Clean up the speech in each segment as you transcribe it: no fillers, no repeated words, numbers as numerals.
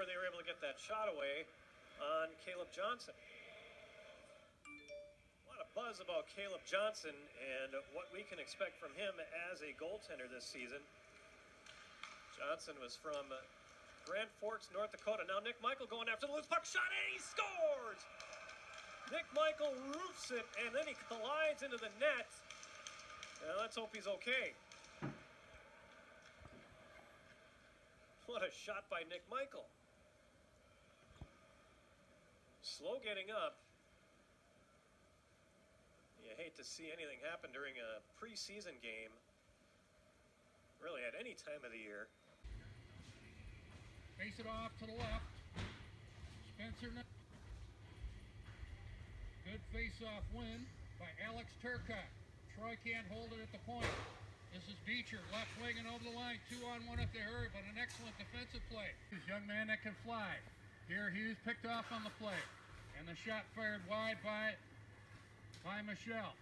before they were able to get that shot away on Caleb Johnson. A lot of buzz about Caleb Johnson and what we can expect from him as a goaltender this season. Johnson was from Grand Forks, North Dakota. Now Nick Michel going after the loose puck shot, and he scores! Nick Michel roofs it, and then he collides into the net. Now let's hope he's okay. What a shot by Nick Michel. Slow getting up. You hate to see anything happen during a preseason game, really at any time of the year. Face it off to the left. Spencer. Good face-off win by Alex Turcotte. Troy can't hold it at the point. This is Beecher, left wing and over the line. 2-on-1 if they hurry, but an excellent defensive play. This young man that can fly. Here Hughes picked off on the play. And the shot fired wide by Michel.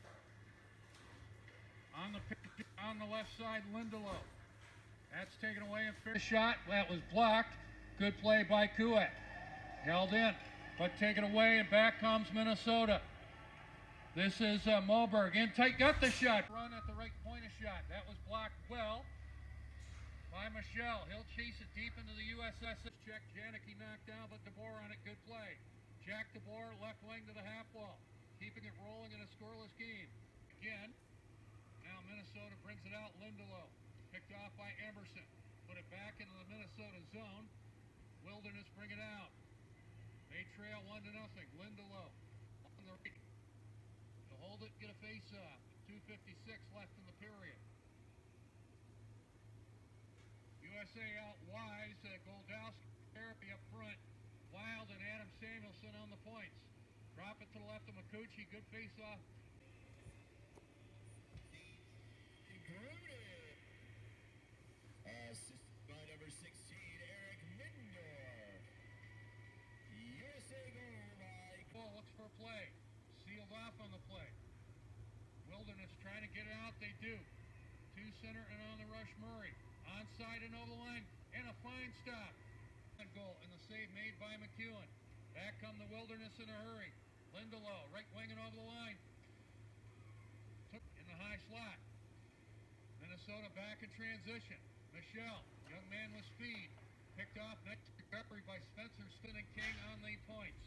On the left side, Lindelof. That's taken away and fair shot. That was blocked. Good play by Kuet. Held in, but taken away, and back comes Minnesota. This is Moberg in tight, got the shot. Run at the right point of shot. That was blocked well by Michel. He'll chase it deep into the USS. Check, Janicki knocked down, but DeBoer on it, good play. Jack DeBoer, left wing to the half wall. Keeping it rolling in a scoreless game. Again, now Minnesota brings it out, Lindelof. Picked off by Emerson. Put it back into the Minnesota zone. Wilderness bring it out. They trail 1-0. Lindelof on the right. To hold it, get a face-off. 2:56 left in the period. USA out Wise, Goldowski, Therapy up front. Wild and Adam Samuelson on the points. Drop it to the left of McCucci. Good face-off. Assisted by number 16, Eric Mindor. USA goal by... Ball looks for a play. Sealed off on the play. Wilderness trying to get it out. They do. To center and on the rush Murray. Onside and over the line. And a fine stop. Goal and the save made by McEwen. Back come the Wilderness in a hurry. Lindelof, right wing and over the line. Took in the high slot. Minnesota back in transition. Michel, young man with speed. Picked off next recovery by Spencer Spinning King on the points.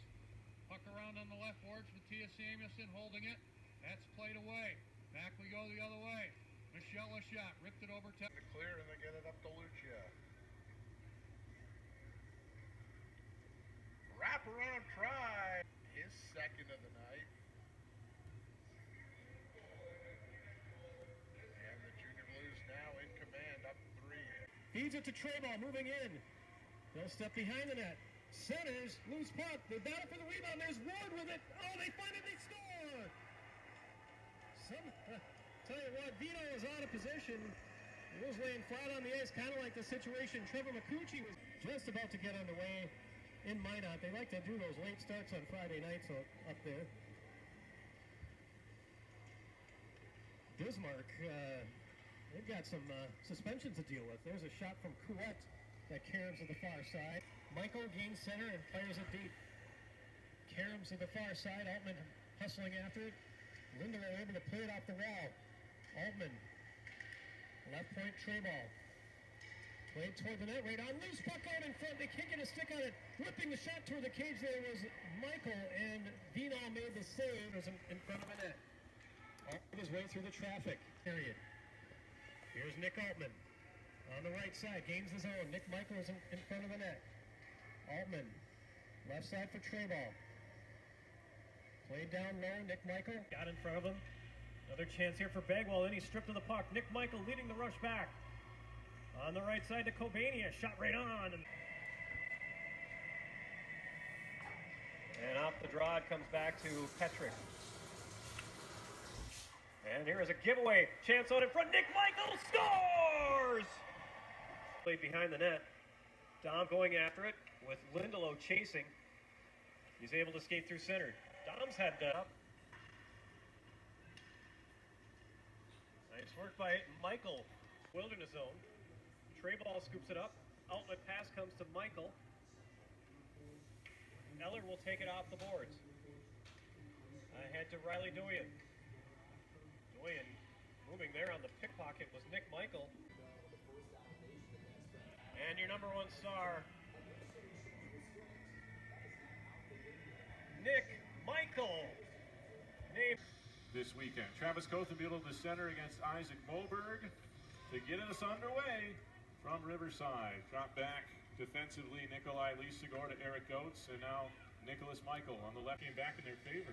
Puck around on the left boards. Matthias Samuelson holding it. That's played away. Back we go the other way. Michel a shot. Ripped it over to clear and they get it up to Lucia. Wraparound try. His second of the night. And the Junior Blues now in command, up 3. Feeds it to Treyball, moving in. They'll step behind the net. Centers, loose puck. They battle for the rebound. There's Ward with it. Oh, they find it. They score. Tell you what, Vito was out of position. He was laying flat on the ice, kind of like the situation Trevor McCucci was just about to get underway in Minot. They like to do those late starts on Friday nights up there. Bismarck, they've got some suspensions to deal with. There's a shot from Kuet that caroms to the far side. Michael gains center and fires it deep. Caroms to the far side. Altman hustling after it. Lindelof able to play it off the wall. Altman, left point Treyball. Played toward the net, right on, loose puck out in front. They can't get a stick on it. Whipping the shot toward the cage there was Michael, and Vino made the save. It was in front of the net. Altman his way through the traffic, period. Here's Nick Altman on the right side, gains his own. Nick Michel is in front of the net. Altman, left side for Treyball. Played down low, Nick Michel. Got in front of him. Another chance here for Bagwell, then he's stripped of the puck. Nick Michel leading the rush back. On the right side to Kobania, shot right on. And off the draw, it comes back to Petrick. And here is a giveaway. Chance out in front, Nick Michel scores! Played behind the net. Dom going after it with Lindelof chasing. He's able to skate through center. Dom's had up. Nice work by Michael. Wilderness zone. Treyball scoops it up. Outlet pass comes to Michael. Eller will take it off the boards. Ahead to Riley Doyen. Doyen moving there on the pickpocket was Nick Michel. And your number one star, Nick Michel. Named this weekend. Travis Coth will be able to center against Isaac Moberg to get us underway from Riverside. Drop back defensively, Nikolai Lisagor to Eric Goetz, and now Nicholas Michel on the left came back in their favor.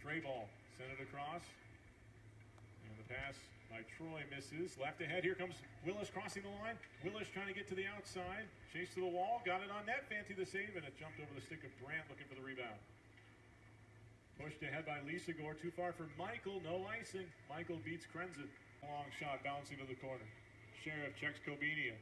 Tray ball sent it across, and the pass by Troy misses. Left ahead, here comes Willis crossing the line. Willis trying to get to the outside, chase to the wall, got it on net, Fanti the save, and it jumped over the stick of Brandt looking for the rebound. Pushed ahead by Lisagor, too far for Michel, no icing. Michel beats Krenzen. Long shot bouncing to the corner. Sheriff checks Kobinia.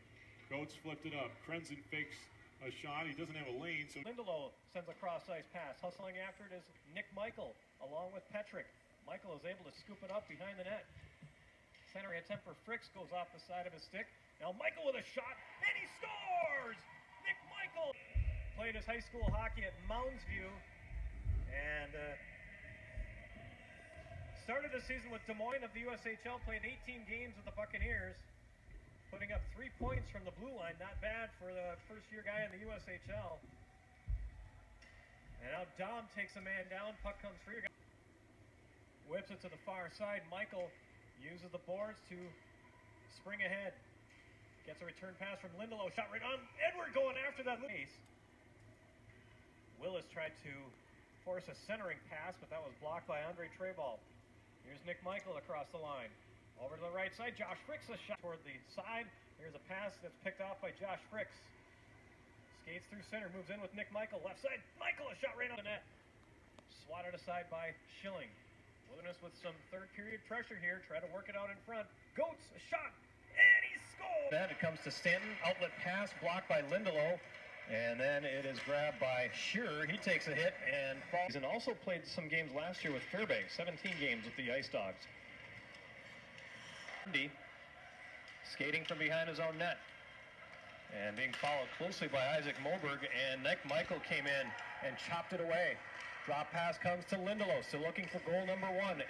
Goetz flipped it up. Krenzen fakes a shot. He doesn't have a lane, so Lindelof sends a cross-ice pass. Hustling after it is Nick Michel along with Petrick. Michel is able to scoop it up behind the net. Centering attempt for Fricks goes off the side of his stick. Now Michel with a shot, and he scores! Nick Michel played his high school hockey at Mounds View, and started the season with Des Moines of the USHL, played 18 games with the Buccaneers, putting up 3 points from the blue line. Not bad for the first-year guy in the USHL. And now Dom takes a man down. Puck comes free. Whips it to the far side. Michel uses the boards to spring ahead. Gets a return pass from Lindelof. Shot right on. Edward going after that pace. Willis tried to force a centering pass, but that was blocked by Andre Treball. Here's Nick Michel across the line. Over to the right side, Josh Fricks a shot toward the side. Here's a pass that's picked off by Josh Fricks. Skates through center, moves in with Nick Michel. Left side, Michel, a shot right on the net. Swatted aside by Schilling. Wilderness with some third period pressure here. Try to work it out in front. Goetz, a shot, and he scores! Then it comes to Stanton. Outlet pass blocked by Lindelof. And then it is grabbed by Shearer. He takes a hit and falls. And also played some games last year with Fairbanks. 17 games with the Ice Dogs. Skating from behind his own net. And being followed closely by Isaac Moberg. And Nick Michel came in and chopped it away. Drop pass comes to Lindelof. Still looking for goal number 1.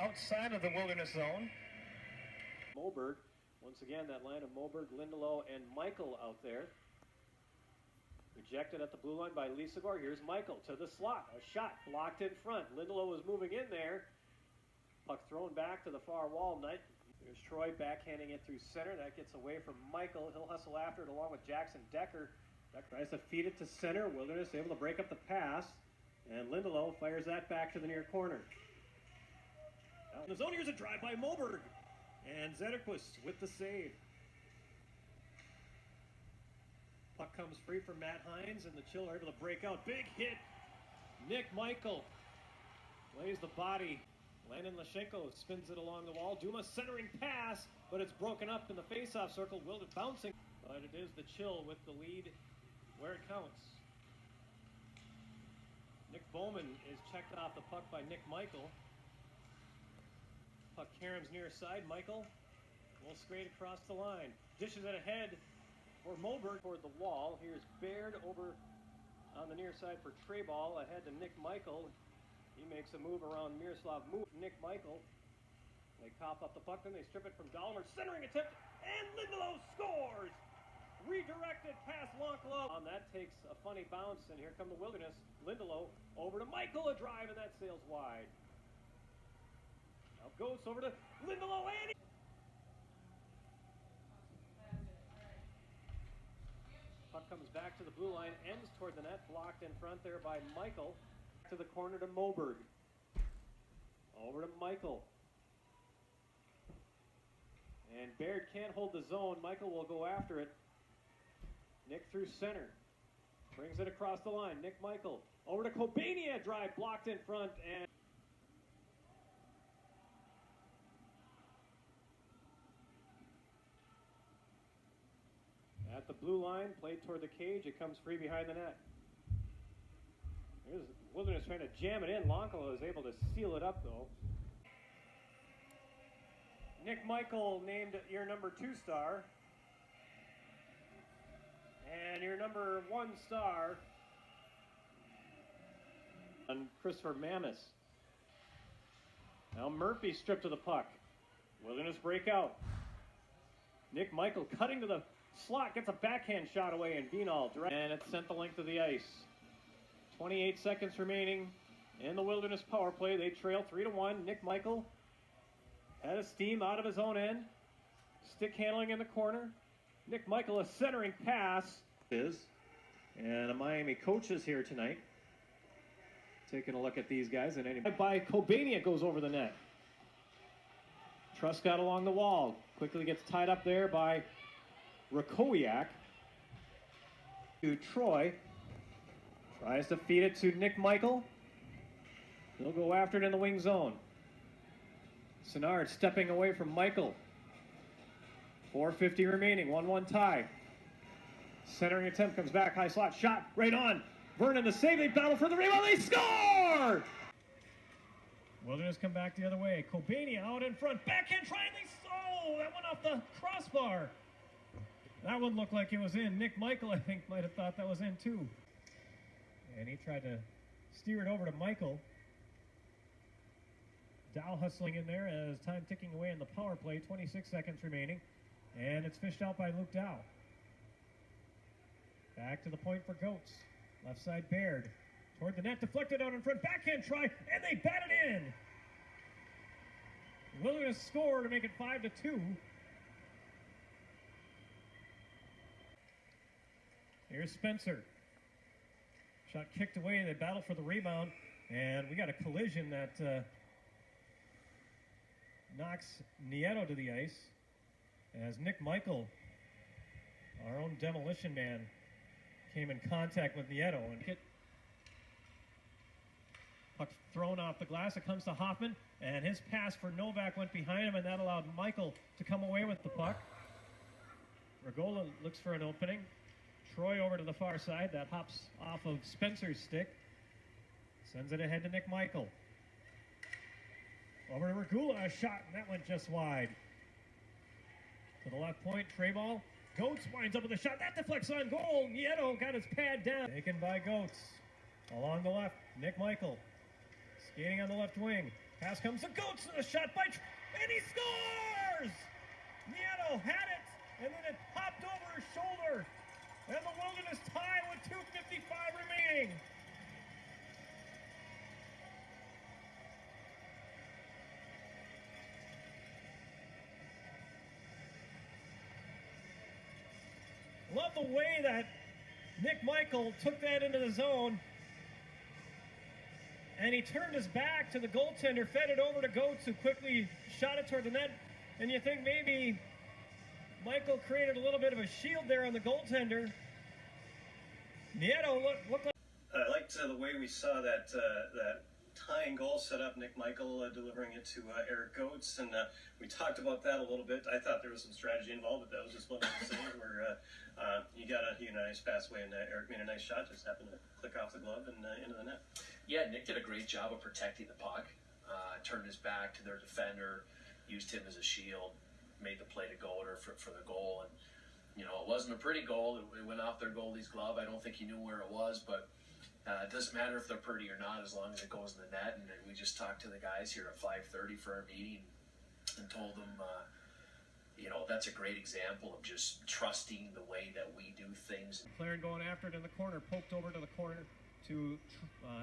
Outside of the Wilderness zone. Moberg, once again, that line of Moberg, Lindelof, and Michel out there. Rejected at the blue line by Lisagor. Here's Michel to the slot. A shot blocked in front. Lindelof was moving in there. Puck thrown back to the far wall. There's Troy backhanding it through center. That gets away from Michel. He'll hustle after it along with Jackson Decker. Decker tries to feed it to center. Wilderness able to break up the pass. And Lindelof fires that back to the near corner. Out in the zone, here's a drive by Moberg. And Zetterquist with the save. Puck comes free from Matt Hines, and the Chill are able to break out. Big hit. Nick Michel lays the body. Landon Lashenko spins it along the wall. Duma centering pass, but it's broken up in the faceoff circle. Will it bouncing, but it is the Chill with the lead where it counts. Nick Bowman is checked off the puck by Nick Michel. Puck caroms near side. Michel will skate across the line. Dishes it ahead for Moberg toward the wall. Here's Baird over on the near side for Treball. Ahead to Nick Michel. He makes a move around Miroslav Nick Michel. They cough up the puck, then they strip it from Dollar. Centering attempt, and Lindelof scores! Redirected past Lonklov. That takes a funny bounce, and here come the Wilderness. Lindelof over to Michel, a drive, and that sails wide. Now Goetz over to Lindelof, and puck comes back to the blue line, ends toward the net, blocked in front there by Michel. To the corner to Moberg. Over to Michel. And Baird can't hold the zone. Michel will go after it. Nick through center. Brings it across the line. Nick Michel. Over to Kobania. Drive blocked in front. And at the blue line, played toward the cage. It comes free behind the net. Here's Wilderness trying to jam it in. Lonkala is able to seal it up, though. Nick Michel named your number 2 star. And your number 1 star, and Christopher Mammis. Now Murphy stripped of the puck. Wilderness breakout. Nick Michel cutting to the slot, gets a backhand shot away, and Vinal direct. And it's sent the length of the ice. 28 seconds remaining in the Wilderness power play. They trail 3-1. Nick Michel had a steam out of his own end. Stick handling in the corner. Nick Michel, a centering pass. And a Miami coach is here tonight. Taking a look at these guys. And by Kobania goes over the net. Truscott along the wall. Quickly gets tied up there by Rakowiak. To Troy. Tries to feed it to Nick Michel. He'll go after it in the wing zone. Senard stepping away from Michel. 4:50 remaining, 1-1 tie. Centering attempt comes back, high slot, shot, right on. Vernon the save, they battle for the rebound, they score! Wilderness come back the other way. Kobania out in front, backhand try, and that went off the crossbar. That one looked like it was in. Nick Michel, I think, might have thought that was in too. And he tried to steer it over to Michel. Dow hustling in there as time ticking away in the power play, 26 seconds remaining. And it's fished out by Luke Dow. Back to the point for Goats. Left side Baird. Toward the net, deflected out in front. Backhand try, and they bat it in. Wilderness score to make it 5-2. Here's Spencer. Shot kicked away. They battle for the rebound. And we got a collision that knocks Nieto to the ice. As Nick Michel, our own demolition man, came in contact with Nieto. And puck thrown off the glass. It comes to Hoffman. And his pass for Novak went behind him, and that allowed Michel to come away with the puck. Regola looks for an opening. Troy over to the far side. That hops off of Spencer's stick. Sends it ahead to Nick Michel. Over to Regula, a shot, and that went just wide. To the left point, tray ball. Goats winds up with a shot. That deflects on goal. Nieto got his pad down. Taken by Goats. Along the left, Nick Michel. Skating on the left wing. Pass comes to Goats, and a shot by and he scores! Nieto had it, and then it popped over his shoulder. And the Wilderness tie with 2:55 remaining. Love the way that Nick Michel took that into the zone. And he turned his back to the goaltender, fed it over to Goats, who quickly shot it toward the net. And you think maybe Michel created a little bit of a shield there on the goaltender. Nieto looked like... I liked the way we saw that tying goal set up. Nick Michel delivering it to Eric Goats, and we talked about that a little bit. I thought there was some strategy involved, but that was just one of those things where you got a nice pass away, and Eric made a nice shot, just happened to click off the glove and into the net. Yeah, Nick did a great job of protecting the puck. Turned his back to their defender, used him as a shield, made the play to Golder for the goal. And, you know, it wasn't a pretty goal. It went off their goalie's glove. I don't think he knew where it was, but it doesn't matter if they're pretty or not as long as it goes in the net. And we just talked to the guys here at 5:30 for our meeting and told them, you know, that's a great example of just trusting the way that we do things. McLaren going after it in the corner, poked over to the corner to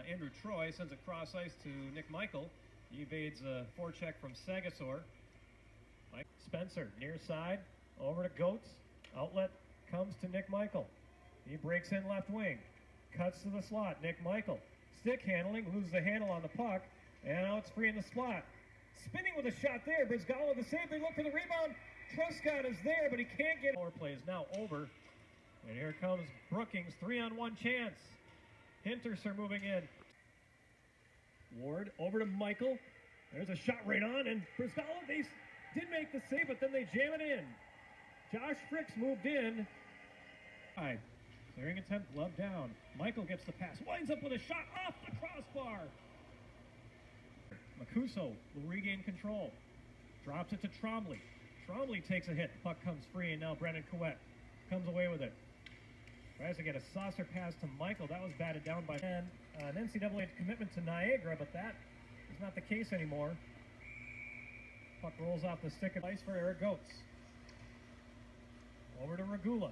Andrew Troy, sends it cross ice to Nick Michel. He evades a forecheck from Sagasor. Mike Spencer, near side, over to Goats. Outlet comes to Nick Michel. He breaks in left wing. Cuts to the slot. Nick Michel. Stick handling, loses the handle on the puck, and now it's free in the slot. Spinning with a shot there. Brizgallo with the save. They look for the rebound. Truscott is there, but he can't get it. Power play is now over. And here comes Brookings. 3-on-1 chance. Hinterser moving in. Ward over to Michel. There's a shot right on, and Brizgallo, they did make the save, but then they jam it in. Josh Fricks moved in. Clearing attempt, glove down. Michael gets the pass, winds up with a shot off the crossbar. Makuso will regain control. Drops it to Trombley. Trombley takes a hit. The puck comes free, and now Brennan Couette comes away with it. Tries to get a saucer pass to Michael. That was batted down by an NCAA commitment to Niagara, but that is not the case anymore. Puck rolls off the stick of ice for Eric Goetz. Over to Regula.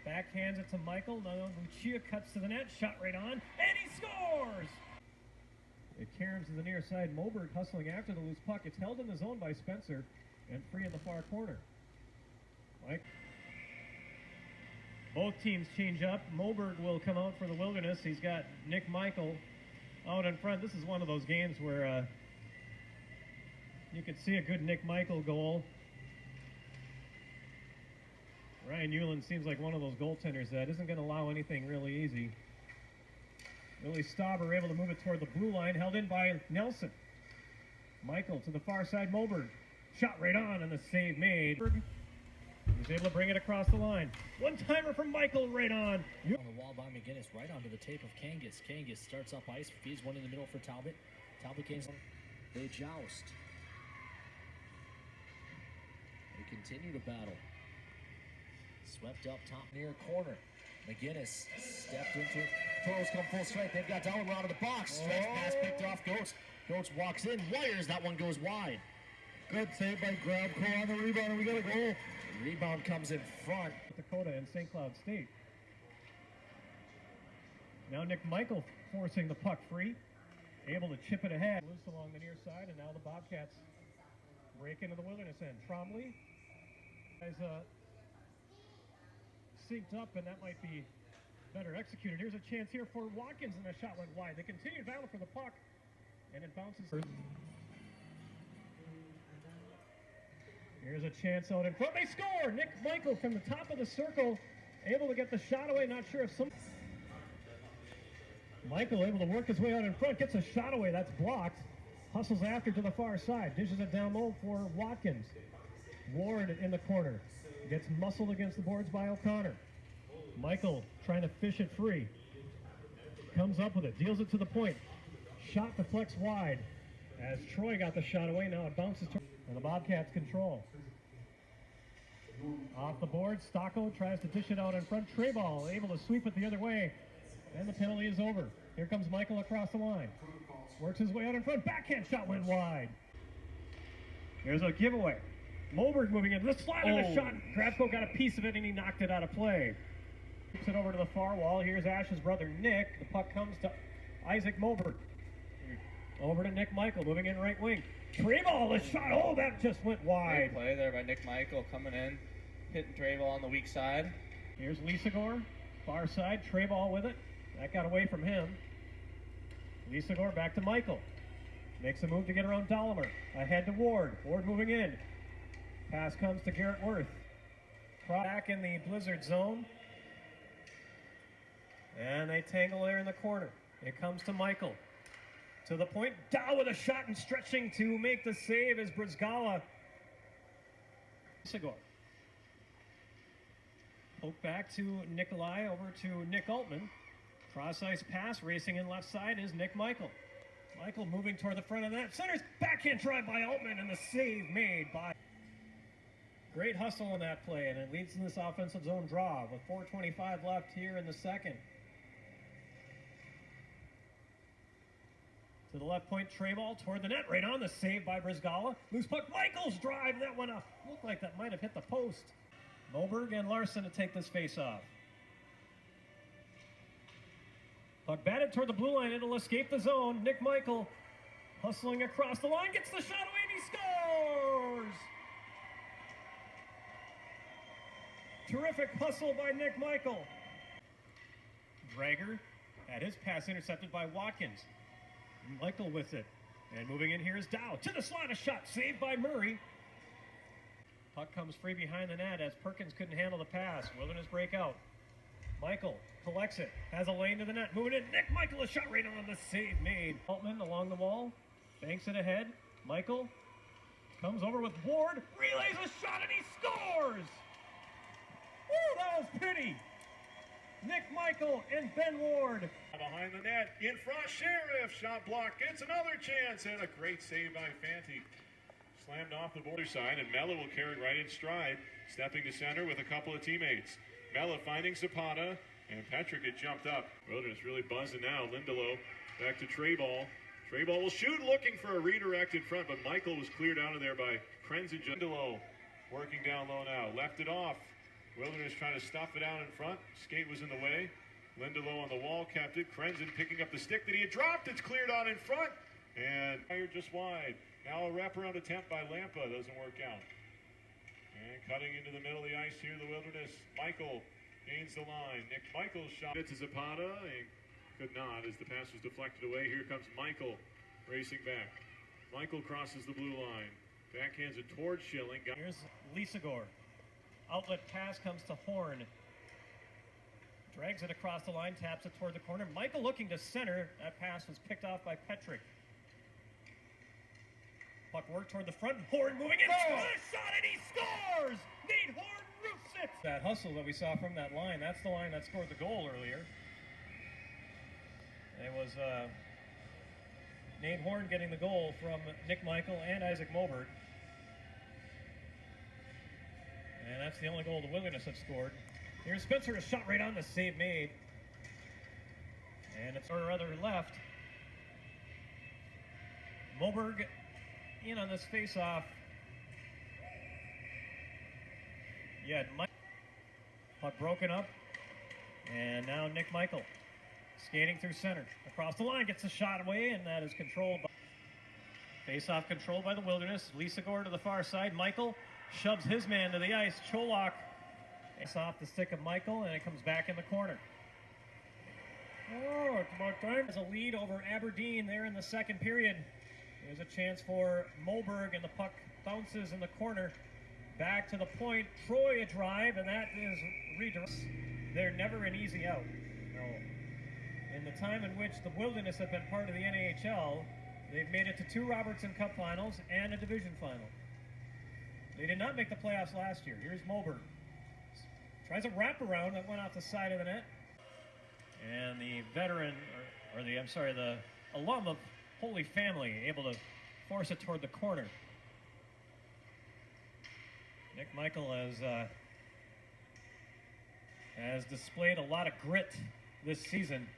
Backhands it to Michael. Now Lucia cuts to the net. Shot right on. And he scores! It caroms to the near side. Moberg hustling after the loose puck. It's held in the zone by Spencer and free in the far corner. Mike. Both teams change up. Moberg will come out for the Wilderness. He's got Nick Michel out in front. This is one of those games where you could see a good Nick Michel goal. Ryan Newland seems like one of those goaltenders that isn't going to allow anything really easy. Willie Stauber able to move it toward the blue line, held in by Nelson. Michael to the far side, Moberg. Shot right on, and the save made. He's able to bring it across the line. One-timer from Michael right on. On the wall by McGinnis, right onto the tape of Kangas. Kangas starts up ice, feeds one in the middle for Talbot. Talbot gains. They joust. They continue to battle. Swept up top near corner. McGinnis stepped into it. Toros come full strength. They've got Dollar out of the box. Stretch pass picked off Goetz. Goetz walks in, wires. That one goes wide. Good save by Grabko on the rebound, and we got a goal. The rebound comes in front. Dakota and St. Cloud State. Now Nick Michel forcing the puck free. Able to chip it ahead. Loose along the near side, and now the Bobcats break into the Wilderness end. Trombley has synced up, and that might be better executed. Here's a chance here for Watkins, and the shot went wide. They continue to battle for the puck, and it bounces. Here's a chance out in front. They score! Nick Michel from the top of the circle, able to get the shot away. Not sure if some... Michael able to work his way out in front, gets a shot away. That's blocked. Hustles after to the far side. Dishes it down low for Watkins. Ward in the corner. Gets muscled against the boards by O'Connor. Michael trying to fish it free. Comes up with it. Deals it to the point. Shot deflects wide. As Troy got the shot away, now it bounces to... And the Bobcats control. Off the board, Stocco tries to dish it out in front. Treball able to sweep it the other way. And the penalty is over. Here comes Michael across the line. Works his way out in front. Backhand shot went wide. There's a giveaway. Moberg moving in. The slide and a shot. Grabko got a piece of it, and he knocked it out of play. Keeps it over to the far wall. Here's Ash's brother, Nick. The puck comes to Isaac Moberg. Over to Nick Michel, moving in right wing. Treball, the shot. Oh, that just went wide. Great play there by Nick Michel coming in, hitting Treball on the weak side. Here's Lisagor, far side. Treball with it. That got away from him. Lisagor back to Michel. Makes a move to get around Dolomer. Ahead to Ward. Ward moving in. Pass comes to Garrett Worth. Back in the Blizzard zone. And they tangle there in the corner. It comes to Michael. To the point. Dow with a shot and stretching to make the save as Brizgala. Lisagor. Poke back to Nikolai, over to Nick Altman. Cross-ice pass, racing in left side is Nick Michel. Michael moving toward the front of that. Center's backhand try by Altman, and the save made by... Great hustle on that play, and it leads to this offensive zone draw with 4:25 left here in the second. To the left point, Treball toward the net, right on the save by Brizgala. Loose puck, Michael's drive, that one looked like that might have hit the post. Moberg and Larson to take this face off. Puck batted toward the blue line, it'll escape the zone. Nick Michel hustling across the line, gets the shot away, and he scores! Terrific hustle by Nick Michel. Drager had his pass intercepted by Watkins. Michael with it. And moving in here is Dow. To the slot, a shot saved by Murray. Puck comes free behind the net as Perkins couldn't handle the pass. Wilderness breakout. Michael collects it. Has a lane to the net. Moving in. Nick Michel, a shot right on the save made. Altman along the wall. Banks it ahead. Michael comes over with Ward. Relays a shot and he scores! Woo, that was pretty. Nick Michel and Ben Ward. Behind the net, in front, Sheriff, shot blocked, gets another chance, and a great save by Fanti. Slammed off the border side, and Mella will carry right in stride, stepping to center with a couple of teammates. Mella finding Zapata, and Petrick had jumped up. Wilderness really buzzing now. Lindelof back to Treyball. Treyball will shoot, looking for a redirect in front, but Michael was cleared out of there by Krenzen. Lindelof working down low now, left it off. Wilderness trying to stuff it out in front. Skate was in the way. Lindelof on the wall kept it. Krenzen picking up the stick that he had dropped. It's cleared out in front. And fired just wide. Now a wraparound attempt by Lampa. Doesn't work out. And cutting into the middle of the ice here, the Wilderness. Michael gains the line. Nick Michael's shot to Zapata. And could not as the pass was deflected away. Here comes Michael racing back. Michael crosses the blue line. Backhands it towards Schilling. Here's Lisagor. Outlet pass comes to Horn. Drags it across the line, taps it toward the corner. Michael looking to center. That pass was picked off by Petrick. Puck worked toward the front. Horn moving in. Oh! Shot and he scores! Nate Horn roofs it! That hustle that we saw from that line, that's the line that scored the goal earlier. It was Nate Horn getting the goal from Nick Michel and Isaac Moberg. And that's the only goal the Wilderness have scored. Here's Spencer, a shot right on the save made. And it's our other left. Moberg in on this face-off. Yeah, puck broken up. And now Nick Michel skating through center. Across the line, gets the shot away, and that is controlled by... Face-off controlled by the Wilderness. Lisagor to the far side. Michel shoves his man to the ice. Cholak it's off the stick of Michel, and it comes back in the corner. Oh, it's about time. There's a lead over Aberdeen there in the second period. There's a chance for Moberg, and the puck bounces in the corner. Back to the point. Troy a drive, and that is redirected. They're never an easy out. No. In the time in which the Wilderness have been part of the NAHL, they've made it to 2 Robertson Cup finals and a division final. They did not make the playoffs last year. Here's Moberg. Tries a wraparound that went off the side of the net. And the veteran, the alum of Holy Family, able to force it toward the corner. Nick Michel has displayed a lot of grit this season.